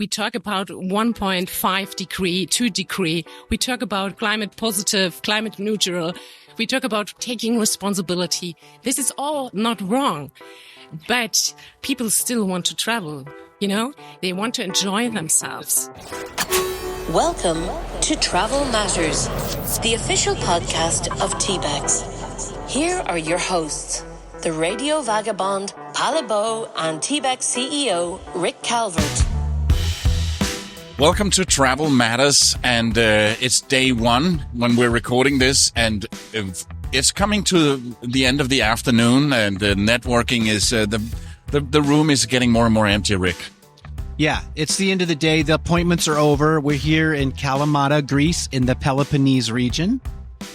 We talk about 1.5 degree, 2 degree. We talk about climate positive, climate neutral. We talk about taking responsibility. This is all not wrong, but people still want to travel. You know, they want to enjoy themselves. Welcome to Travel Matters, the official podcast of TBEX. Here are your hosts, the radio vagabond Palabo and TBEX CEO Rick Calvert. Welcome to Travel Matters, and it's day one when we're recording this, and it's coming to the end of the afternoon, and the networking is the room is getting more and more empty, Rick. Yeah, it's the end of the day. The appointments are over. We're here in Kalamata, Greece, in the Peloponnese region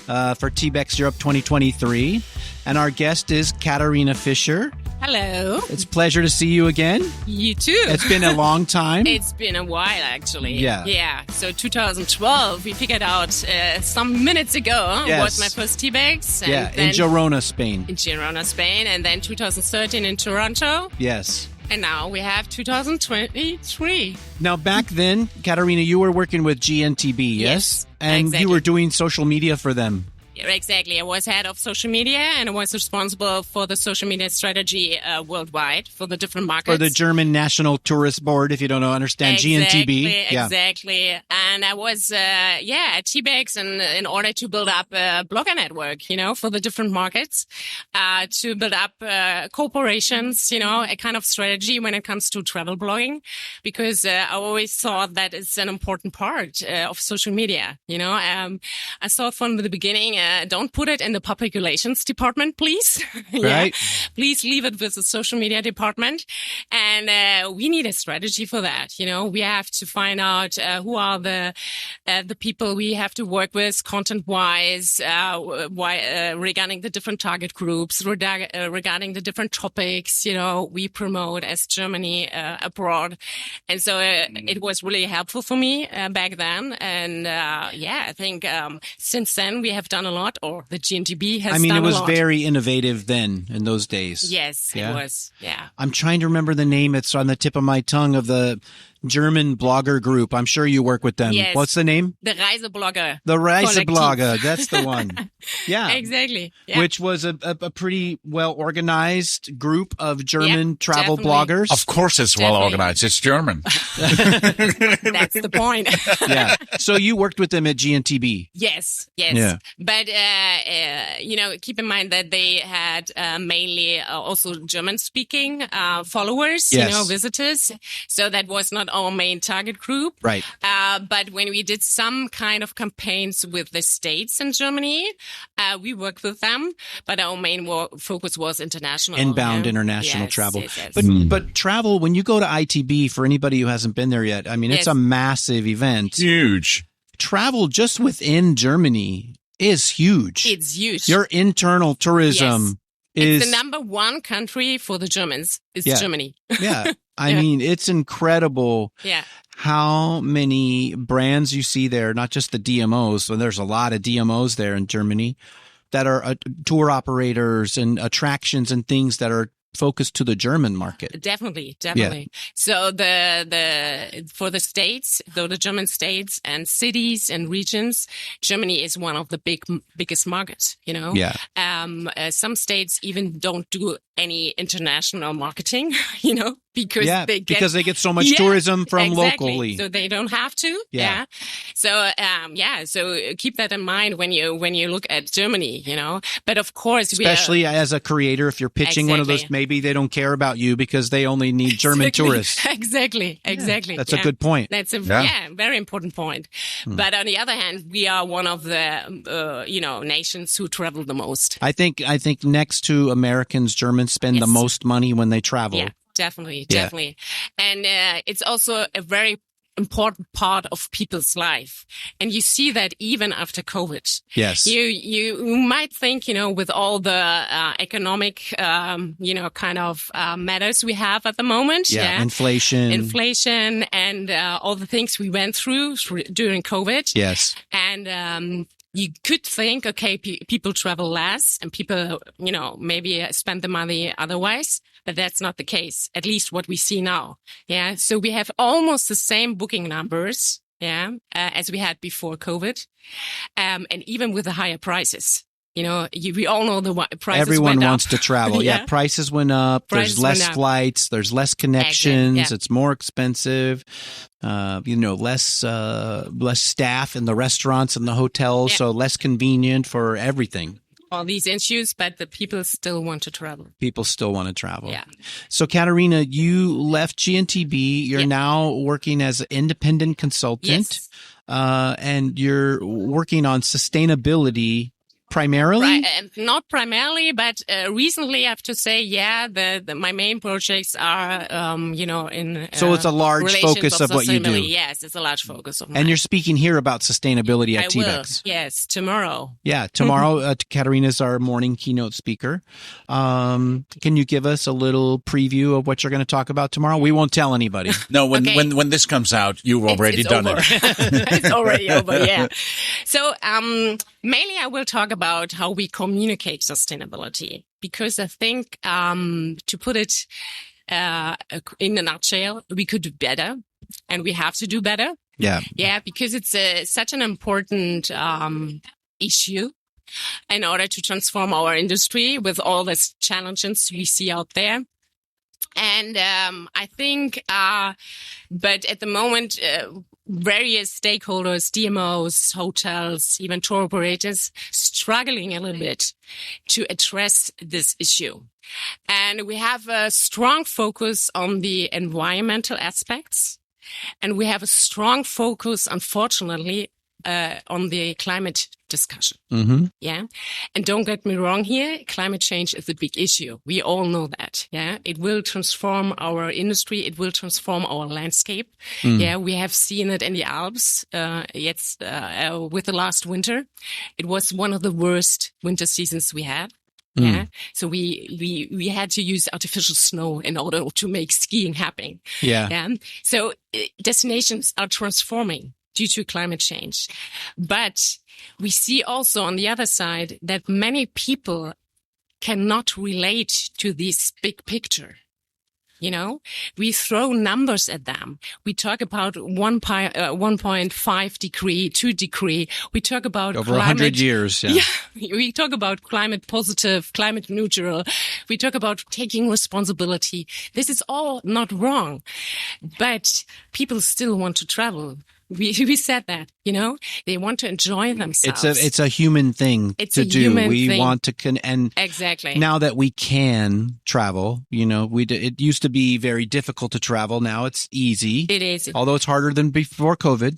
for TBEX Europe 2023. And our guest is Catharina Fischer. Hello. It's a pleasure to see you again. You too. It's been a long time. It's been a while, actually. Yeah. So 2012, we figured out some minutes ago was my first TBEX. And in Girona, Spain. In Girona, Spain. And then 2013 in Toronto. Yes. And now we have 2023. Now, back then, Catharina, you were working with GNTB, yes? And exactly. You were doing social media for them. Exactly. I was head of social media, and I was responsible for the social media strategy worldwide for the different markets. For the German National Tourist Board, if you don't understand, GNTB. Exactly. And I was, at TBEX in order to build up a blogger network, for the different markets, to build up corporations, a kind of strategy when it comes to travel blogging, because I always thought that it's an important part of social media. I thought from the beginning, don't put it in the public relations department, please. Right. Please leave it with the social media department. And we need a strategy for that. We have to find out who are the people we have to work with content-wise, regarding the different target groups, regarding the different topics, we promote as Germany abroad. And so it was really helpful for me back then. And I think since then we have done a lot, or the GNTB has done a lot. It was very innovative then, in those days. Yes, it was, I'm trying to remember the name. It's on the tip of my tongue of the German blogger group. I'm sure you work with them. Yes. What's the name? The Reiseblogger. The Reiseblogger. That's the one. Yeah. Exactly. Yeah. Which was a pretty well-organized group of German travel bloggers. Of course it's well-organized. It's German. That's the point. Yeah. So you worked with them at GNTB. Yes. Yeah. But, keep in mind that they had mainly also German-speaking followers, visitors. So that was not our main target group. Right. But when we did some kind of campaigns with the states in Germany, we worked with them. But our main focus was international. Inbound international travel. Yes. But travel, when you go to ITB, for anybody who hasn't been there yet, it's a massive event. Huge. Travel just within Germany is huge. It's huge. Your internal tourism is... It's the number one country for the Germans. It's Germany. Yeah. It's incredible how many brands you see there, not just the DMOs. So there's a lot of DMOs there in Germany that are tour operators and attractions and things that are focused to the German market. Definitely. Yeah. So for the states, though the German states and cities and regions, Germany is one of the biggest markets, Yeah. Some states even don't do any international marketing, because they get so much tourism from locally. So they don't have to. Yeah. So so keep that in mind when you look at Germany, But of course, especially as a creator, if you're pitching one of those, maybe they don't care about you because they only need German tourists. Exactly. That's a good point. That's a very important point. But on the other hand, we are one of the nations who travel the most. I think next to Americans, Germans spend the most money when they travel. Yeah, definitely. And it's also a very important part of people's life. And you see that even after COVID. Yes. You might think, with all the economic, matters we have at the moment. Yeah. Inflation and all the things we went through during COVID. Yes. And you could think, okay, people travel less and people, maybe spend the money otherwise, but that's not the case. At least what we see now. Yeah. So we have almost the same booking numbers. Yeah. As we had before COVID. And even with the higher prices. We all know the prices Everyone went up. wants to travel. Yeah. Prices went up. There's less flights. There's less connections. Exactly. It's more expensive. Less staff in the restaurants and the hotels. So less convenient for everything. All these issues, but the people still want to travel. People still want to travel. Yeah. So, Catharina, you left GNTB. You're now working as an independent consultant. Yes. And you're working on sustainability primarily? Right, not primarily, but recently I have to say, my main projects are, in so it's a large focus of what you do. Yes, it's a large focus of mine. And you're speaking here about sustainability at TBEX. Yes, tomorrow. Yeah, tomorrow. Catharina's our morning keynote speaker. Can you give us a little preview of what you're going to talk about tomorrow? We won't tell anybody. No, when this comes out, you've already done over. it. It's already over. Yeah. So mainly I will talk about how we communicate sustainability, because I think to put it in a nutshell, we could do better, and we have to do better. Yeah. Yeah, because it's such an important issue in order to transform our industry with all these challenges we see out there. And I think, but at the moment, various stakeholders, DMOs, hotels, even tour operators, struggling a little bit to address this issue. And we have a strong focus on the environmental aspects. And we have a strong focus, unfortunately, on the climate discussion. Mm-hmm. Yeah. And don't get me wrong here. Climate change is a big issue. We all know that. Yeah. It will transform our industry. It will transform our landscape. Yeah. We have seen it in the Alps. With the last winter, it was one of the worst winter seasons we had. Yeah. So we had to use artificial snow in order to make skiing happen. Yeah. So destinations are transforming due to climate change. But we see also on the other side that many people cannot relate to this big picture. We throw numbers at them. We talk about 1.5 degree, 2 degree. We talk about over climate, 100 years. Yeah. We talk about climate positive, climate neutral. We talk about taking responsibility. This is all not wrong, but people still want to travel. We said that, they want to enjoy themselves. It's a human thing to do. We want to exactly. Now that we can travel, it used to be very difficult to travel. Now it's easy. It is. Although it's harder than before COVID.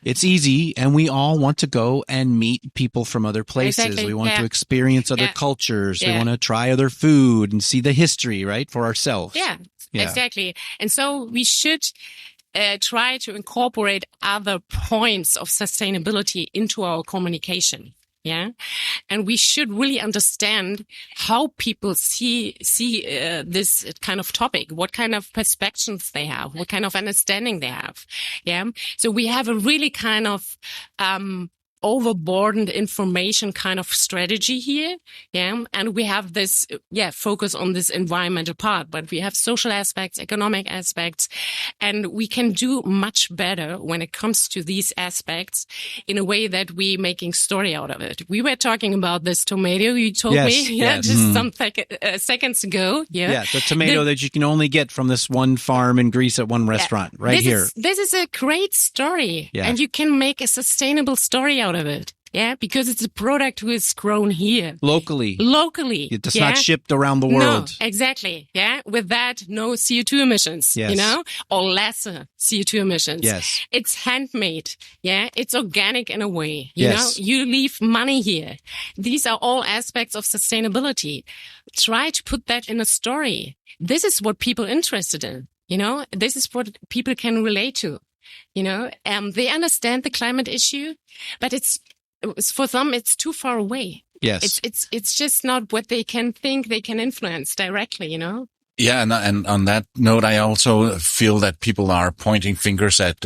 It's easy, and we all want to go and meet people from other places. Exactly. We want to experience other cultures. We want to try other food and see the history, right, for ourselves. Yeah, exactly. And so we should try to incorporate other points of sustainability into our communication. Yeah. And we should really understand how people see this kind of topic, what kind of perspectives they have, what kind of understanding they have. Yeah. So we have a really kind of, overboard information kind of strategy here. Yeah. And we have this, focus on this environmental part, but we have social aspects, economic aspects, and we can do much better when it comes to these aspects in a way that we making story out of it. We were talking about this tomato you told me, just some seconds ago. Yeah. Yeah. The tomato that you can only get from this one farm in Greece at one restaurant here. This is a great story, and you can make a sustainable story out of it. Yeah, because it's a product who is grown here. Locally. It's not shipped around the world. No, exactly. Yeah. With that, no CO2 emissions, or lesser CO2 emissions. Yes. It's handmade. Yeah. It's organic in a way. You know, you leave money here. These are all aspects of sustainability. Try to put that in a story. This is what people are interested in. This is what people can relate to. They understand the climate issue, but for them, it's too far away. Yes. It's just not what they can think they can influence directly, Yeah, and on that note, I also feel that people are pointing fingers at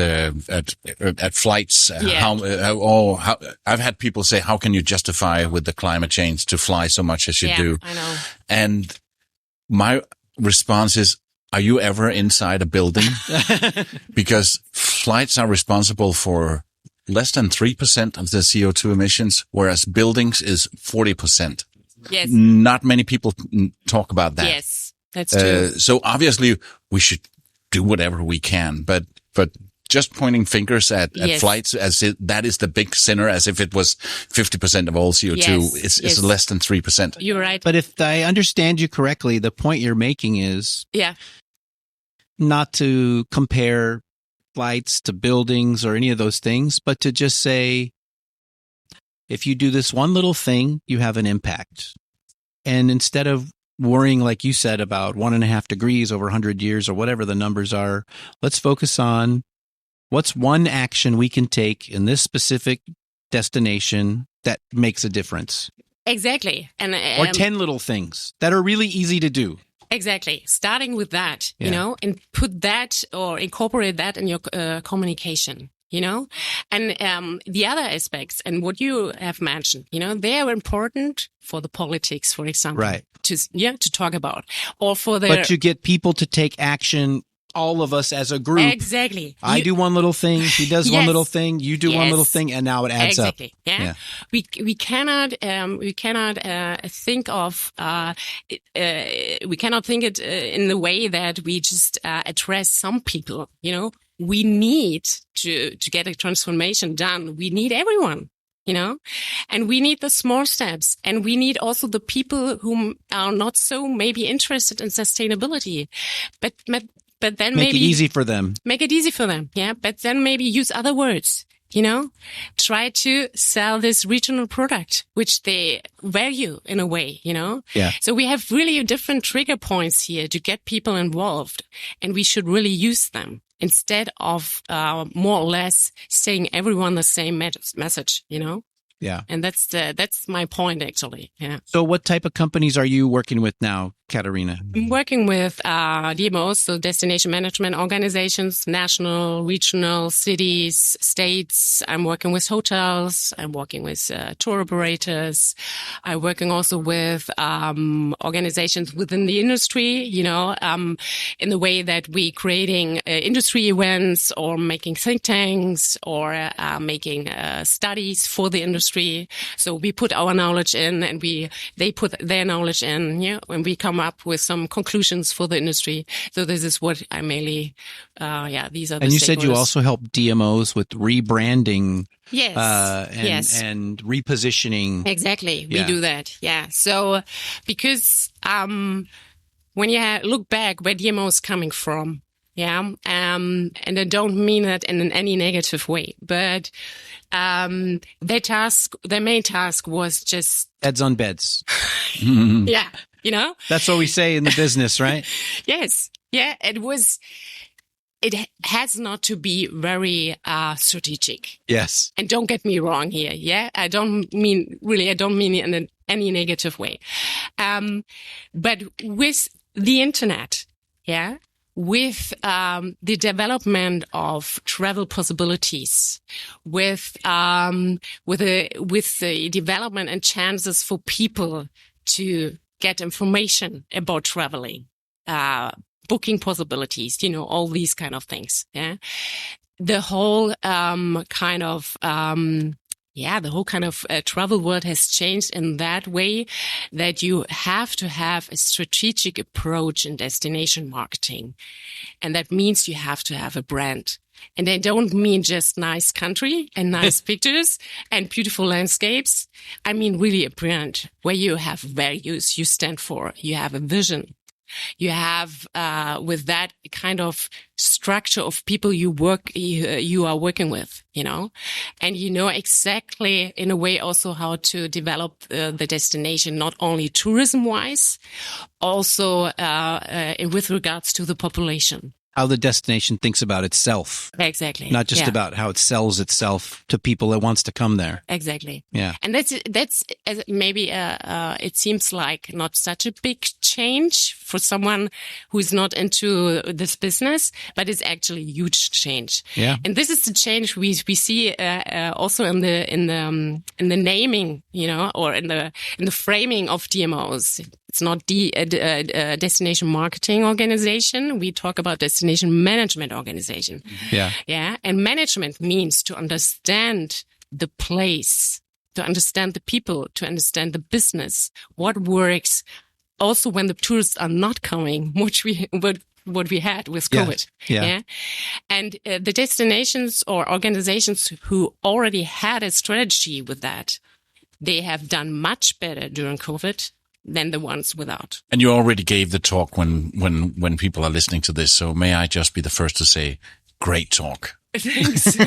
flights. Yeah. I've had people say, "How can you justify with the climate change to fly so much as you do?" I know. And my response is, are you ever inside a building? Because flights are responsible for less than 3% of the CO2 emissions, whereas buildings is 40%. Yes. Not many people talk about that. Yes. That's true. So obviously we should do whatever we can, but just pointing fingers at flights as if that is the big sinner, as if it was 50% of all CO2 is less than 3%. You're right. But if I understand you correctly, the point you're making is not to compare flights to buildings or any of those things, but to just say, if you do this one little thing, you have an impact. And instead of worrying, like you said, about 1.5 degrees over 100 years or whatever the numbers are, let's focus on what's one action we can take in this specific destination that makes a difference. Exactly. And or 10 little things that are really easy to do. Exactly. Starting with that, and put that or incorporate that in your communication. And the other aspects and what you have mentioned, they are important for the politics, for example, right? To talk about, or for but you get people to take action. All of us as a group. Exactly. I do one little thing. He does one little thing. You do one little thing, and now it adds up. Yeah. We cannot think of we cannot think it in the way that we just address some people. We need to get a transformation done. We need everyone. And we need the small steps, and we need also the people who are not so maybe interested in sustainability, but then make it easy for them. Make it easy for them. Yeah. But then maybe use other words, try to sell this regional product, which they value in a way, Yeah. So we have really different trigger points here to get people involved, and we should really use them instead of, more or less saying everyone the same message, Yeah. And that's my point actually. Yeah. So what type of companies are you working with now, Catharina? I'm working with DMOs, so destination management organizations, national, regional, cities, states. I'm working with hotels. I'm working with tour operators. I'm working also with organizations within the industry, in the way that we creating industry events or making think tanks or making studies for the industry. So we put our knowledge in, and they put their knowledge in, and we come up with some conclusions for the industry. So this is what I mainly, these are the And you stakeholders. said you also help DMOs with rebranding. Yes. And repositioning. Exactly. We do that. Yeah. So because, when you look back where DMO is coming from, and I don't mean that in any negative way, but their main task was just heads on beds. Yeah, That's what we say in the business, right? Yes, yeah. It has not to be very strategic. Yes. And don't get me wrong here. Yeah, I don't mean in any negative way. But with the internet, with the development of travel possibilities, with the development and chances for people to get information about traveling, booking possibilities, all these kind of things. Yeah, the whole kind of travel world has changed in that way that you have to have a strategic approach in destination marketing. And that means you have to have a brand. And I don't mean just nice country and nice pictures and beautiful landscapes. I mean really a brand where you have values you stand for. You have a vision. You have, with that kind of structure of people you are working with, and exactly in a way also how to develop the destination, not only tourism wise, also, with regards to the population. how the destination thinks about itself. Exactly. Not just about how it sells itself to people that wants to come there. Exactly. Yeah. And that's maybe it seems like not such a big change for someone who's not into this business, but it's actually a huge change. Yeah. And this is the change we see also in the naming, or in the framing of DMOs. It's not the destination marketing organization. We talk about destination management organization. Yeah. Yeah. And management means to understand the place, to understand the people, to understand the business, what works. Also, when the tourists are not coming, what we had with COVID. Yeah. And the destinations or organizations who already had a strategy with that, they have done much better during COVID than the ones without. And you already gave the talk when people are listening to this. So may I just be the first to say, great talk. Thanks.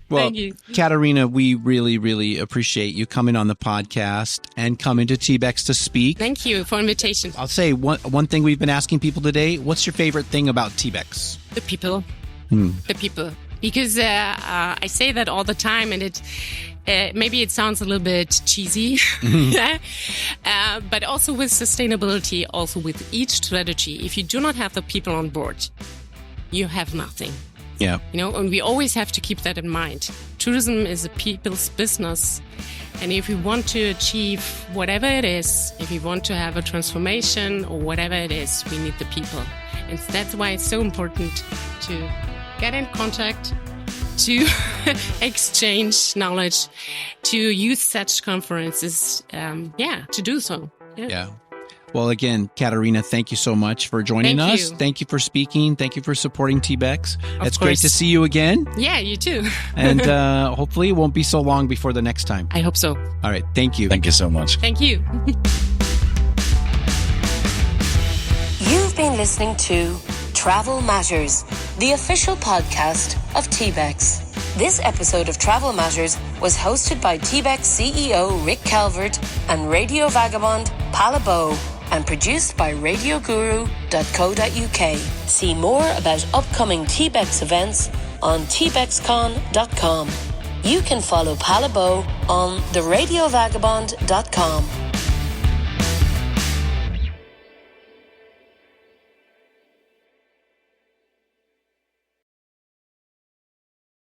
Well, Thank you. Catharina, we really, really appreciate you coming on the podcast and coming to TBEX to speak. Thank you for invitation. I'll say one thing we've been asking people today. What's your favorite thing about TBEX? The people. The people. Because I say that all the time, and maybe it sounds a little bit cheesy, but also with sustainability, also with each strategy, if you do not have the people on board, you have nothing. Yeah. And we always have to keep that in mind. Tourism is a people's business. And if we want to achieve whatever it is, if we want to have a transformation or whatever it is, we need the people. And that's why it's so important to get in contact, to exchange knowledge, to use such conferences, to do so. Yeah. Well, again, Catharina, thank you so much for joining us. Thank you for speaking. Thank you for supporting TBEX. It's great to see you again. Yeah, you too. And hopefully it won't be so long before the next time. I hope so. All right. Thank you. Thank you so much. Thank you. You've been listening to Travel Matters, the official podcast of TBEX. This episode of Travel Matters was hosted by TBEX CEO Rick Calvert and Radio Vagabond Palabo, and produced by radioguru.co.uk. See more about upcoming TBEX events on tbexcon.com. You can follow Palabo on theradiovagabond.com.